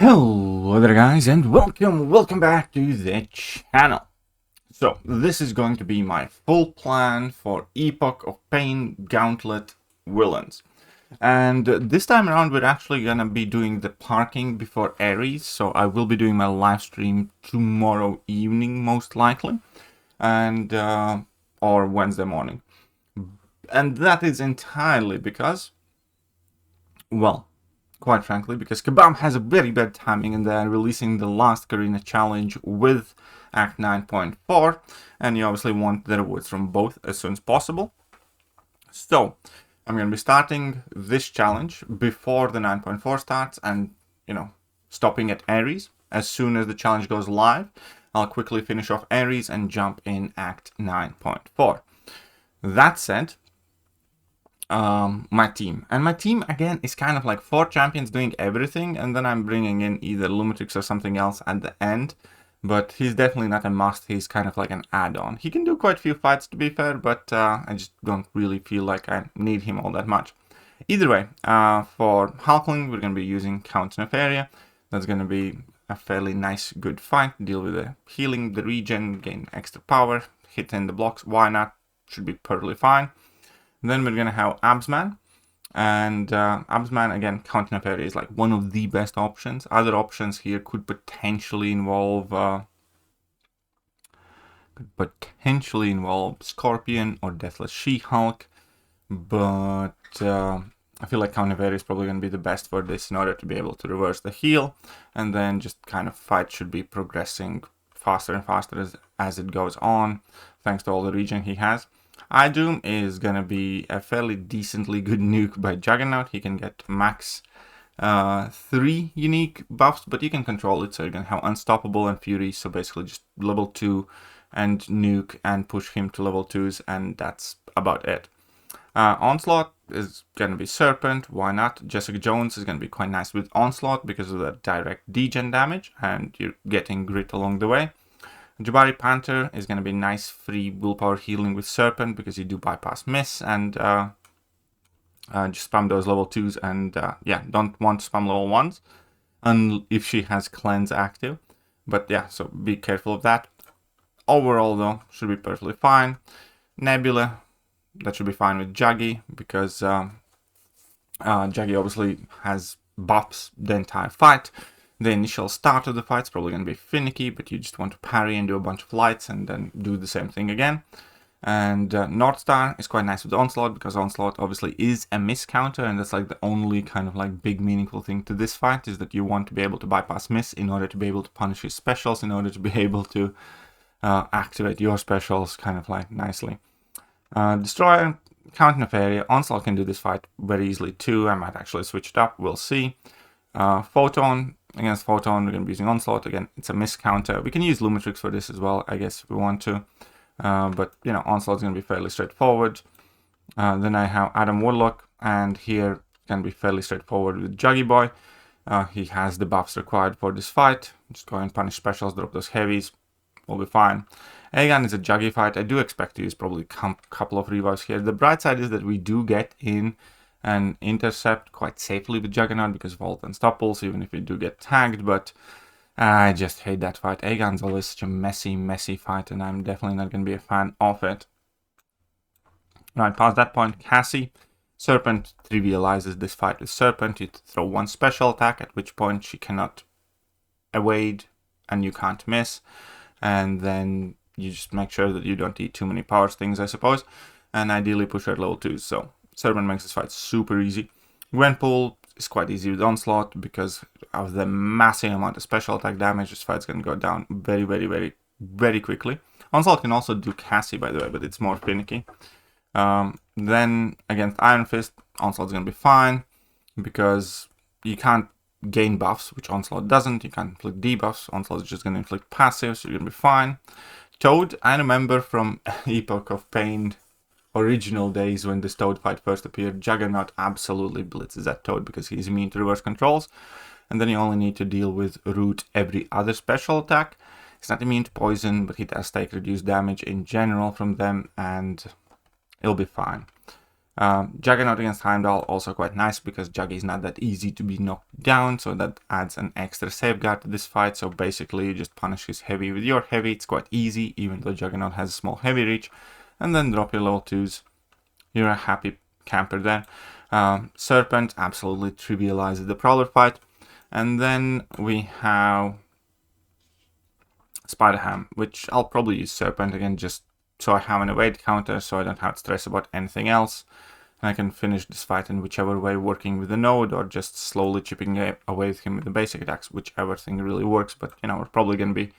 Hello there guys, and welcome back to the channel. So this is going to be my full plan for Epoch of Pain Gauntlet villains. And this time around we're actually gonna be doing the parking before Ares, so I will be doing my live stream tomorrow evening most likely, and or Wednesday morning. And that is entirely because, well, quite frankly, because Kebab has a very bad timing and they're releasing the last Carina challenge with Act 9.4, and you obviously want the rewards from both as soon as possible. So I'm going to be starting this challenge before the 9.4 starts and, stopping at Ares. As soon as the challenge goes live, I'll quickly finish off Ares and jump in Act 9.4. That said, my team again is kind of like 4 champions doing everything, and then I'm bringing in either Lumitrix or something else at the end, but he's definitely not a must. He's kind of like an add-on. He can do quite a few fights, to be fair, but I just don't really feel like I need him all that much. Either way, for Hulkling we're going to be using Count Nefaria. That's going to be a fairly nice good fight. Deal with the healing, the regen, gain extra power, hit in the blocks, why not, should be perfectly fine. Then we're going to have Absman, and Absman, again, Count Nefaria is like one of the best options. Other options here could potentially involve Scorpion or Deathless She-Hulk, but I feel like Count Nefaria is probably going to be the best for this in order to be able to reverse the heal, and then just kind of fight should be progressing faster and faster as it goes on, thanks to all the regen he has. Idum is going to be a fairly decently good nuke by Juggernaut. He can get max 3 unique buffs, but you can control it, so you're going to have Unstoppable and Fury, so basically just level 2 and nuke and push him to level 2s, and that's about it. Onslaught is going to be Serpent, why not? Jessica Jones is going to be quite nice with Onslaught because of the direct degen damage, and you're getting grit along the way. Jabari Panther is going to be nice free willpower healing with Serpent because you do bypass miss, and just spam those level 2s, and yeah, don't want to spam level 1s and if she has cleanse active, but yeah, so be careful of that. Overall though, should be perfectly fine. Nebula, that should be fine with Juggy because Juggy obviously has buffs the entire fight. The initial start of the fight is probably going to be finicky, but you just want to parry and do a bunch of lights and then do the same thing again. And Northstar is quite nice with Onslaught because Onslaught obviously is a miss counter, and that's like the only kind of like big meaningful thing to this fight is that you want to be able to bypass miss in order to be able to punish his specials, in order to be able to activate your specials kind of like nicely. Destroyer, Count Nefaria, Onslaught can do this fight very easily too. I might actually switch it up, we'll see. Photon, against Photon we're going to be using Onslaught. Again, it's a miss counter. We can use Lumitrix for this as well, I guess, if we want to, but Onslaught's going to be fairly straightforward. Then I have Adam Warlock, and here it's going to be fairly straightforward with Juggy Boy. He has the buffs required for this fight. Just go and punish specials, drop those heavies, we'll be fine. Aegon is a Juggy fight. I do expect to use probably a couple of revives here. The bright side is that we do get in and intercept quite safely with Juggernaut because of all the unstoppables, even if we do get tagged, but I just hate that fight. Aegon's always such a messy fight, and I'm definitely not going to be a fan of it. Right, past that point, Cassie. Serpent trivializes this fight with Serpent. You throw one special attack, at which point she cannot evade and you can't miss, and then you just make sure that you don't eat too many power stings, I suppose, and ideally push her at level 2, so Serpent makes this fight super easy. Gwenpool is quite easy with Onslaught because of the massive amount of special attack damage. This fight's going to go down very quickly. Onslaught can also do Cassie, by the way, but it's more finicky. Then against Iron Fist, Onslaught's going to be fine because you can't gain buffs, which Onslaught doesn't. You can't inflict debuffs. Onslaught is just going to inflict passive, so you're going to be fine. Toad, I remember from Epoch of Pain original days when this Toad fight first appeared, Juggernaut absolutely blitzes that Toad because he's immune to reverse controls, and then you only need to deal with Root every other special attack. He's not immune to poison, but he does take reduced damage in general from them, and it'll be fine. Juggernaut against Heimdall also quite nice because Juggy is not that easy to be knocked down, so that adds an extra safeguard to this fight. So basically you just punish his heavy with your heavy. It's quite easy, even though Juggernaut has a small heavy reach, and then drop your level 2s. You're a happy camper there. Serpent absolutely trivializes the Prowler fight. And then we have Spider-Ham, which I'll probably use Serpent again just so I have an evade counter, so I don't have to stress about anything else. And I can finish this fight in whichever way, working with the node or just slowly chipping away with him with the basic attacks, whichever thing really works. But, you know, we're probably going to be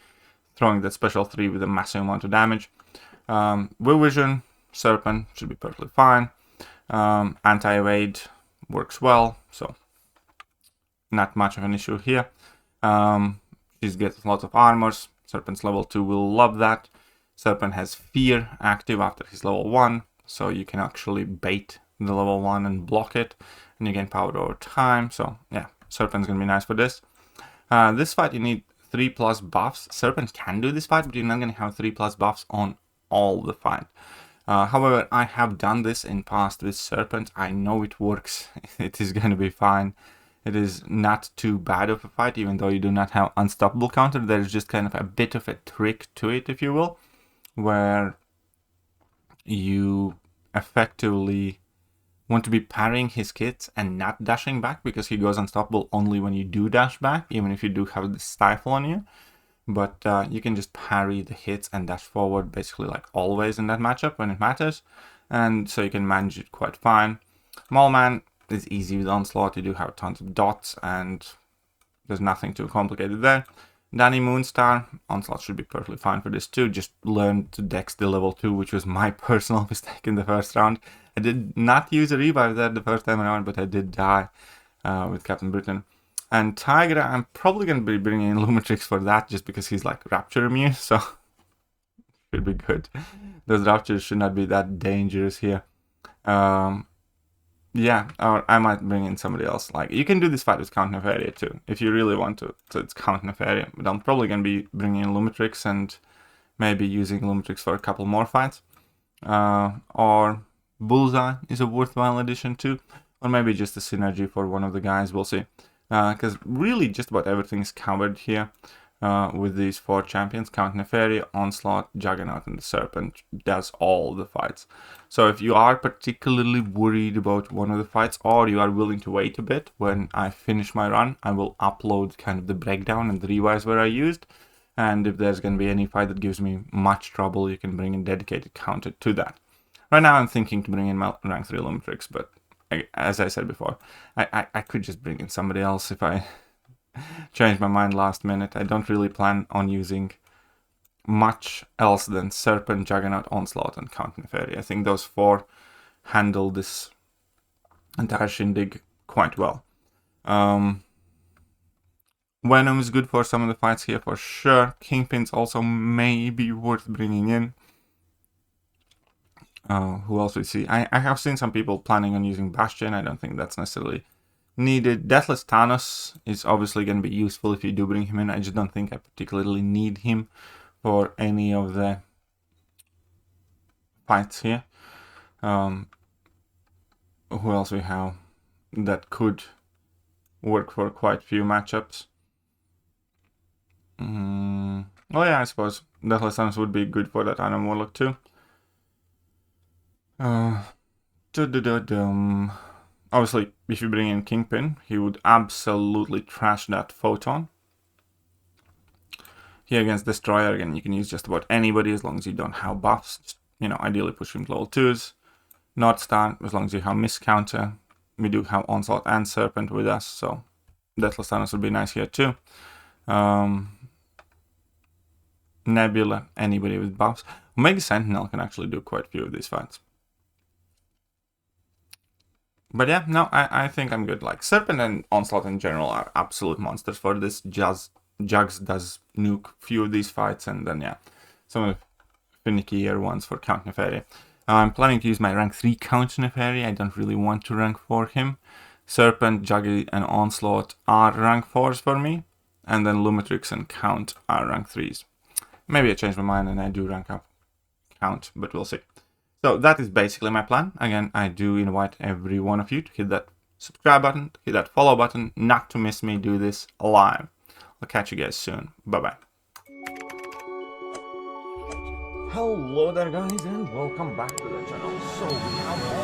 throwing that special 3 with a massive amount of damage. Will Vision, Serpent should be perfectly fine. Anti-evade works well, so not much of an issue here. She's gets a lot of armors. Serpent's level 2 will love that. Serpent has Fear active after his level 1, so you can actually bait the level 1 and block it, and you gain power over time. So yeah, Serpent's gonna be nice for this. This fight you need 3+ buffs. Serpent can do this fight, but you're not gonna have 3+ buffs on all the fight. However, I have done this in past with Serpent. I know it works. It is gonna be fine. It is not too bad of a fight, even though you do not have unstoppable counter. There's just kind of a bit of a trick to it, if you will, where you effectively want to be parrying his kits and not dashing back, because he goes unstoppable only when you do dash back, even if you do have the stifle on you. But you can just parry the hits and dash forward basically like always in that matchup when it matters, and so you can manage it quite fine. Maulman is easy with Onslaught. You do have tons of dots and there's nothing too complicated there. Danny Moonstar, Onslaught should be perfectly fine for this too. Just learn to dex the level 2, which was my personal mistake in the first round. I did not use a revive there the first time around, but I did die with Captain Britain. And Tigra, I'm probably going to be bringing in Lumitrix for that, just because he's like Rapture immune, so should be good. Those Raptures should not be that dangerous here. Yeah, or I might bring in somebody else. Like, you can do this fight with Count Nefaria too, if you really want to. So it's Count Nefaria, but I'm probably going to be bringing in Lumitrix and maybe using Lumitrix for a couple more fights. Or Bullseye is a worthwhile addition too, or maybe just a synergy for one of the guys, we'll see. Because really just about everything is covered here with these 4 champions. Count Nefaria, Onslaught, Juggernaut, and the Serpent does all the fights. So if you are particularly worried about one of the fights, or you are willing to wait a bit, when I finish my run, I will upload kind of the breakdown and the revise where I used. And if there's going to be any fight that gives me much trouble, you can bring in dedicated counter to that. Right now I'm thinking to bring in my rank 3 Lumitrix, but as I said before, I could just bring in somebody else if I change my mind last minute. I don't really plan on using much else than Serpent, Juggernaut, Onslaught, and Count Nefaria. I think those 4 handle this entire shindig quite well. Venom is good for some of the fights here for sure. Kingpin's also maybe worth bringing in. Who else we see? I have seen some people planning on using Bastion. I don't think that's necessarily needed. Deathless Thanos is obviously going to be useful if you do bring him in. I just don't think I particularly need him for any of the fights here. Who else we have that could work for quite a few matchups? Oh yeah, I suppose Deathless Thanos would be good for that Iron Warlock too. Obviously, if you bring in Kingpin, he would absolutely trash that Photon. Here against Destroyer, again, you can use just about anybody as long as you don't have buffs. Just, you know, ideally push him to level 2s. North Star, as long as you have Miss Counter. We do have Onslaught and Serpent with us, so Deathless Thanos would be nice here too. Nebula, anybody with buffs. Omega Sentinel can actually do quite a few of these fights. But yeah, no, I think I'm good. Like, Serpent and Onslaught in general are absolute monsters for this. Jugs does nuke few of these fights, and then yeah, some of the finickier ones for Count Nefaria. I'm planning to use my rank 3 Count Nefaria. I don't really want to rank 4 him. Serpent, Juggy, and Onslaught are rank 4s for me, and then Lumitrix and Count are rank 3s. Maybe I change my mind and I do rank up Count, but we'll see. So that is basically my plan. Again, I do invite every one of you to hit that subscribe button, hit that follow button, not to miss me do this live. I'll catch you guys soon. Bye-bye. Hello there guys, and welcome back to the channel. So we have